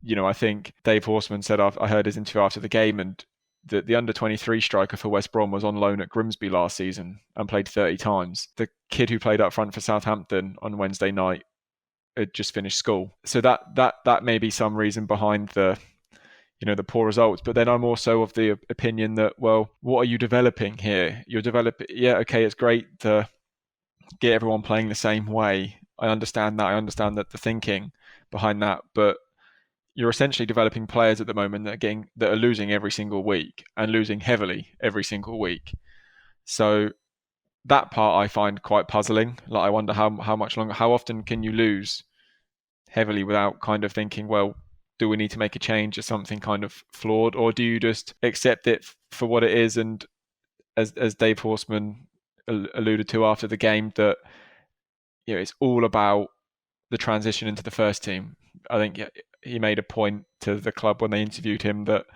I think Dave Horseman said, I heard his interview after the game, and the under-23 striker for West Brom was on loan at Grimsby last season and played 30 times. The kid who played up front for Southampton on Wednesday night had just finished school. So that may be some reason behind the poor results. But then I'm also of the opinion that, well, what are you developing here? You're developing, it's great to get everyone playing the same way. I understand that. I understand that the thinking behind that, but you're essentially developing players at the moment that are losing every single week and losing heavily every single week. So that part I find quite puzzling. Like, I wonder how much longer, how often can you lose heavily without kind of thinking, well, do we need to make a change or something kind of flawed, or do you just accept it for what it is? And as Dave Horseman alluded to after the game, that it's all about the transition into the first team. I think he made a point to the club when they interviewed him that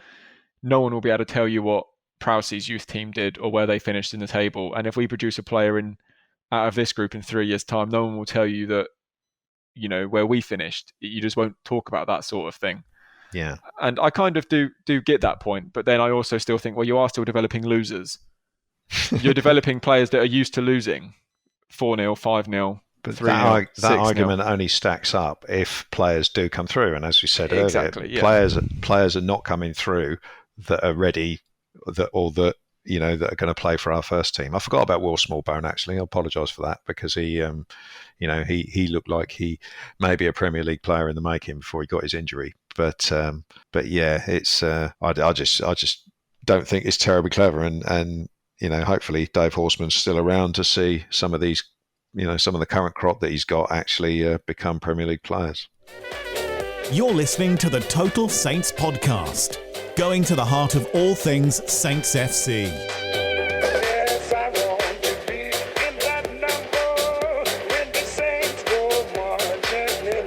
no one will be able to tell you what Prowse's youth team did or where they finished in the table. And if we produce a player out of this group in 3 years' time, no one will tell you that, where we finished. You just won't talk about that sort of thing. Yeah. And I kind of do get that point. But then I also still think, well, you are still developing losers. You're developing players that are used to losing 4-0, 5-0. But 3-0, that argument only stacks up if players do come through. And as we said earlier, players are not coming through that are ready, that are going to play for our first team. I forgot about Will Smallbone, actually. I apologise for that, because he looked like he may be a Premier League player in the making before he got his injury. But yeah, it's I just don't think it's terribly clever. And hopefully Dave Horseman's still around to see some of these, some of the current crop that he's got actually become Premier League players. You're listening to the Total Saints podcast, going to the heart of all things SaintsFC. Yes, I want to be in that number when the Saints go marching in.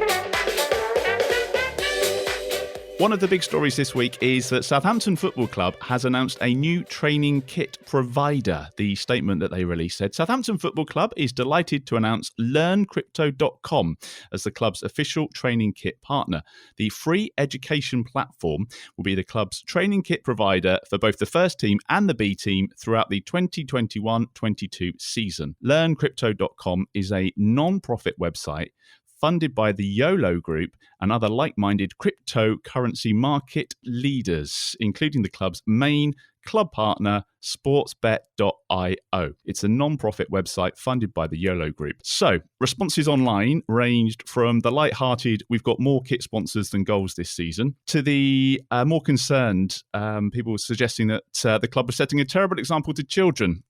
One of the big stories this week is that Southampton Football Club has announced a new training kit provider. The statement that they released said, Southampton Football Club is delighted to announce LearnCrypto.com as the club's official training kit partner. The free education platform will be the club's training kit provider for both the first team and the B team throughout the 2021-22 season. LearnCrypto.com is a non-profit website funded by the YOLO Group and other like-minded cryptocurrency market leaders, including the club's main club partner sportsbet.io. It's a non-profit website funded by the YOLO Group. So, responses online ranged from the light-hearted, we've got more kit sponsors than goals this season, to the more concerned people suggesting that the club was setting a terrible example to children,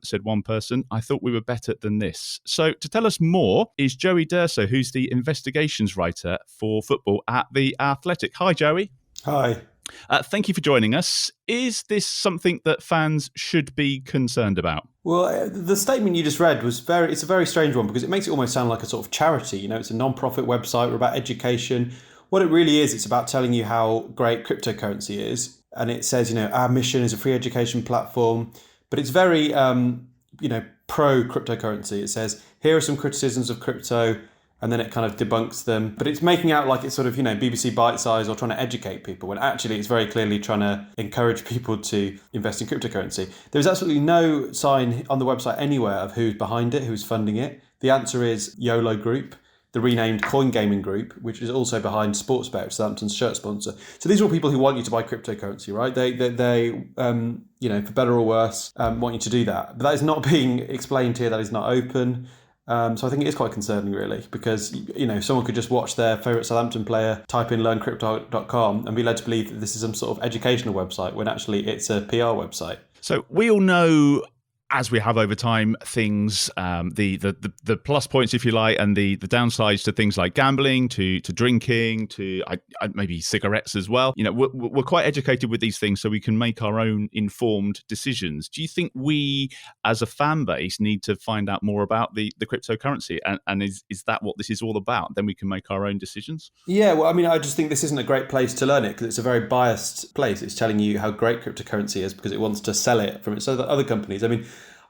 said one person. I thought we were better than this. So, to tell us more is Joey Durso, who's the investigations writer for football at The Athletic. Hi, Joey. Hi. Thank you for joining us. Is this something that fans should be concerned about? Well, the statement you just read it's a very strange one because it makes it almost sound like a sort of charity. You know, it's a non-profit website. We're about education. What it really is, it's about telling you how great cryptocurrency is. And it says, you know, our mission is a free education platform. But it's very, pro cryptocurrency. It says, here are some criticisms of crypto. And then it kind of debunks them. But it's making out like it's sort of, BBC bite size or trying to educate people, when actually it's very clearly trying to encourage people to invest in cryptocurrency. There's absolutely no sign on the website anywhere of who's behind it, who's funding it. The answer is YOLO Group, the renamed Coin Gaming Group, which is also behind SportsBet, Southampton's shirt sponsor. So these are all people who want you to buy cryptocurrency, right? They for better or worse, want you to do that. But that is not being explained here. That is not open. So I think it is quite concerning, really, because, someone could just watch their favourite Southampton player, type in learncrypto.com and be led to believe that this is some sort of educational website when actually it's a PR website. So we all know, as we have over time, things, the plus points, if you like, and the downsides to things like gambling, to drinking, to maybe cigarettes as well. We're quite educated with these things so we can make our own informed decisions. Do you think we, as a fan base, need to find out more about the cryptocurrency? And is that what this is all about? Then we can make our own decisions? Yeah, well, I just think this isn't a great place to learn it because it's a very biased place. It's telling you how great cryptocurrency is because it wants to sell it from its other companies.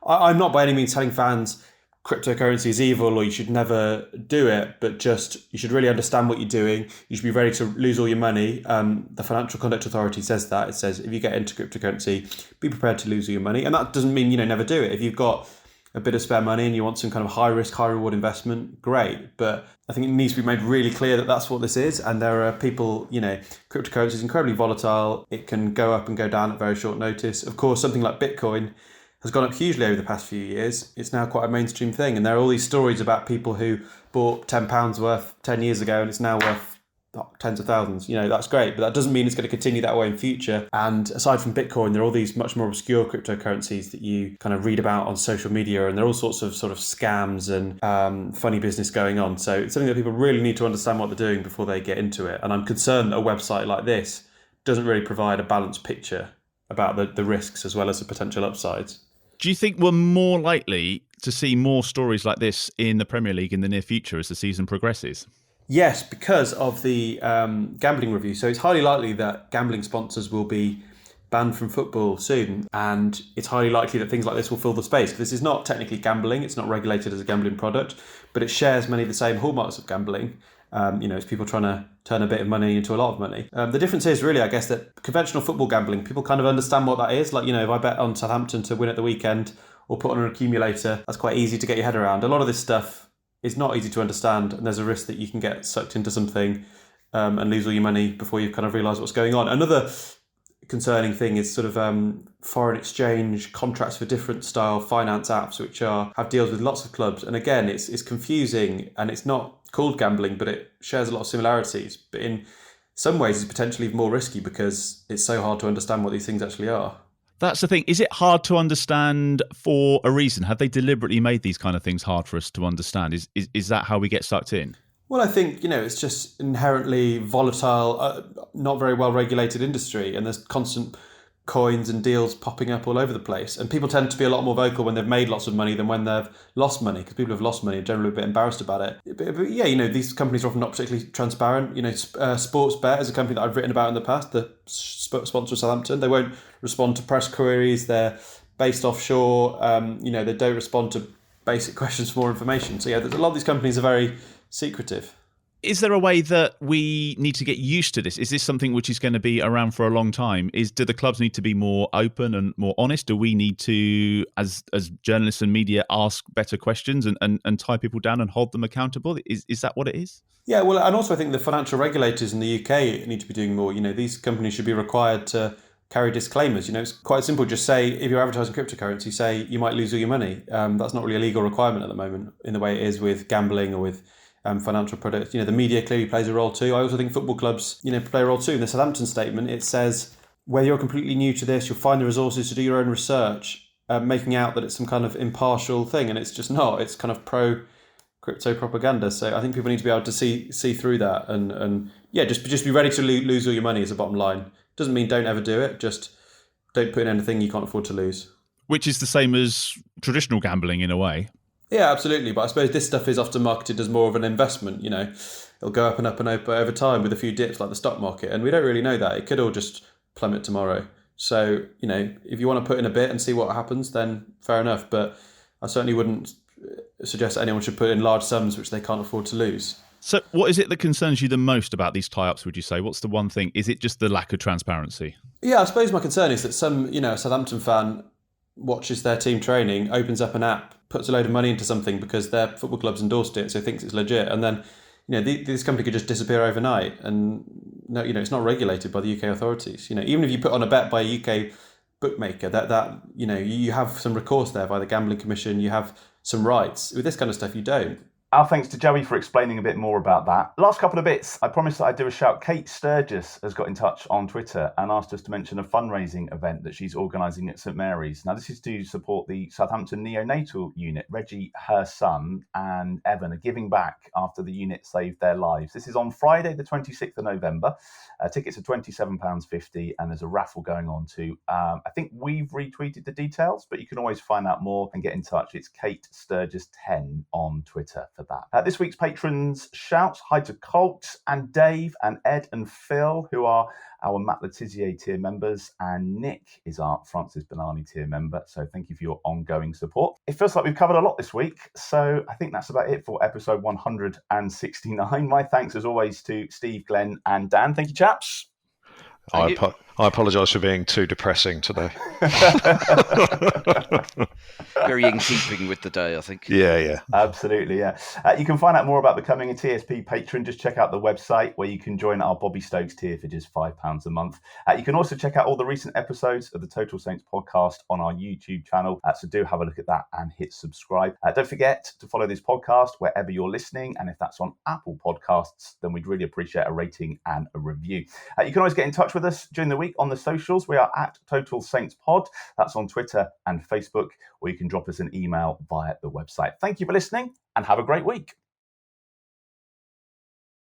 I'm not by any means telling fans cryptocurrency is evil or you should never do it, but just you should really understand what you're doing. You should be ready to lose all your money. The Financial Conduct Authority says that. It says if you get into cryptocurrency, be prepared to lose all your money. And that doesn't mean, never do it. If you've got a bit of spare money and you want some kind of high risk, high reward investment, great. But I think it needs to be made really clear that that's what this is. And there are people, cryptocurrency is incredibly volatile. It can go up and go down at very short notice. Of course, something like Bitcoin has gone up hugely over the past few years. It's now quite a mainstream thing. And there are all these stories about people who bought £10 worth 10 years ago and it's now worth tens of thousands. That's great, but that doesn't mean it's going to continue that way in future. And aside from Bitcoin, there are all these much more obscure cryptocurrencies that you kind of read about on social media, and there are all sorts of sort of scams and funny business going on. So it's something that people really need to understand what they're doing before they get into it. And I'm concerned that a website like this doesn't really provide a balanced picture about the risks as well as the potential upsides. Do you think we're more likely to see more stories like this in the Premier League in the near future as the season progresses? Yes, because of the gambling review. So it's highly likely that gambling sponsors will be banned from football soon. And it's highly likely that things like this will fill the space. This is not technically gambling. It's not regulated as a gambling product, but it shares many of the same hallmarks of gambling. It's people trying to turn a bit of money into a lot of money. The difference is really, I guess, that conventional football gambling, people kind of understand what that is. Like, if I bet on Southampton to win at the weekend or put on an accumulator, that's quite easy to get your head around. A lot of this stuff is not easy to understand, and there's a risk that you can get sucked into something and lose all your money before you kind of realise what's going on. Another concerning thing is sort of foreign exchange contracts for different style finance apps, which have deals with lots of clubs. And again, it's confusing and it's not called gambling, but it shares a lot of similarities. But in some ways, it's potentially even more risky because it's so hard to understand what these things actually are. That's the thing. Is it hard to understand for a reason? Have they deliberately made these kind of things hard for us to understand? Is that how we get sucked in? Well, I think, it's just inherently volatile, not very well regulated industry, and there's constant coins and deals popping up all over the place. And people tend to be a lot more vocal when they've made lots of money than when they've lost money, because people who've lost money are generally a bit embarrassed about it. But yeah, these companies are often not particularly transparent. SportsBet is a company that I've written about in the past, the sponsor of Southampton. They won't respond to press queries. They're based offshore. They don't respond to basic questions for more information. So yeah, a lot of these companies are very secretive. Is there a way that we need to get used to this? Is this something which is going to be around for a long time? Do the clubs need to be more open and more honest? Do we need to, as journalists and media, ask better questions and tie people down and hold them accountable? Is that what it is? Yeah, well, and also I think the financial regulators in the UK need to be doing more. These companies should be required to carry disclaimers. You know, it's quite simple. Just say, if you're advertising cryptocurrency, say you might lose all your money. That's not really a legal requirement at the moment in the way it is with gambling or with financial products. You know, the media clearly plays a role too. I also think football clubs, you know, play a role too. In the Southampton statement, it says, whether you're completely new to this, you'll find the resources to do your own research, making out that it's some kind of impartial thing, and it's just not. It's kind of pro-crypto propaganda. So I think people need to be able to see through that, and yeah, just be ready to lose all your money is the bottom line. Doesn't mean don't ever do it, just don't put in anything you can't afford to lose. Which is the same as traditional gambling in a way. Yeah, absolutely. But I suppose this stuff is often marketed as more of an investment. You know, it'll go up and up and up over time with a few dips like the stock market. And we don't really know that. It could all just plummet tomorrow. So, you know, if you want to put in a bit and see what happens, then fair enough. But I certainly wouldn't suggest that anyone should put in large sums which they can't afford to lose. So what is it that concerns you the most about these tie-ups, would you say? What's the one thing? Is it just the lack of transparency? Yeah, I suppose my concern is that some, you know, a Southampton fan watches their team training, opens up an app, puts a load of money into something because their football club's endorsed it, so thinks it's legit. And then, you know, this company could just disappear overnight. And, no, you know, it's not regulated by the UK authorities. You know, even if you put on a bet by a UK bookmaker, that you know, you have some recourse there by the Gambling Commission, you have some rights. With this kind of stuff, you don't. Our thanks to Joey for explaining a bit more about that. Last couple of bits. I promised that I'd do a shout. Kate Sturgis has got in touch on Twitter and asked us to mention a fundraising event that she's organising at St Mary's. Now, this is to support the Southampton neonatal unit. Reggie, her son, and Evan are giving back after the unit saved their lives. This is on Friday, the 26th of November. Tickets are £27.50 and there's a raffle going on too. I think we've retweeted the details, but you can always find out more and get in touch. It's Kate Sturgis 10 on Twitter for that. This week's patrons shouts. Hi to Colt and Dave and Ed and Phil, who are our Matt Letizier tier members, and Nick is our Francis Benani tier member. So thank you for your ongoing support. It feels like we've covered a lot this week, so I think that's about it for episode 169. My thanks as always to Steve, Glenn and Dan. Thank you, chaps. I apologise for being too depressing today. Very in keeping with the day, I think. Yeah. Absolutely, yeah. You can find out more about becoming a TSP patron. Just check out the website where you can join our Bobby Stokes tier for just £5 a month. You can also check out all the recent episodes of the Total Saints podcast on our YouTube channel. So do have a look at that and hit subscribe. Don't forget to follow this podcast wherever you're listening. And if that's on Apple Podcasts, then we'd really appreciate a rating and a review. You can always get in touch with us during the week on the socials. We are at Total Saints Pod. That's on Twitter and Facebook, or you can drop us an email via the website. Thank you for listening and have a great week.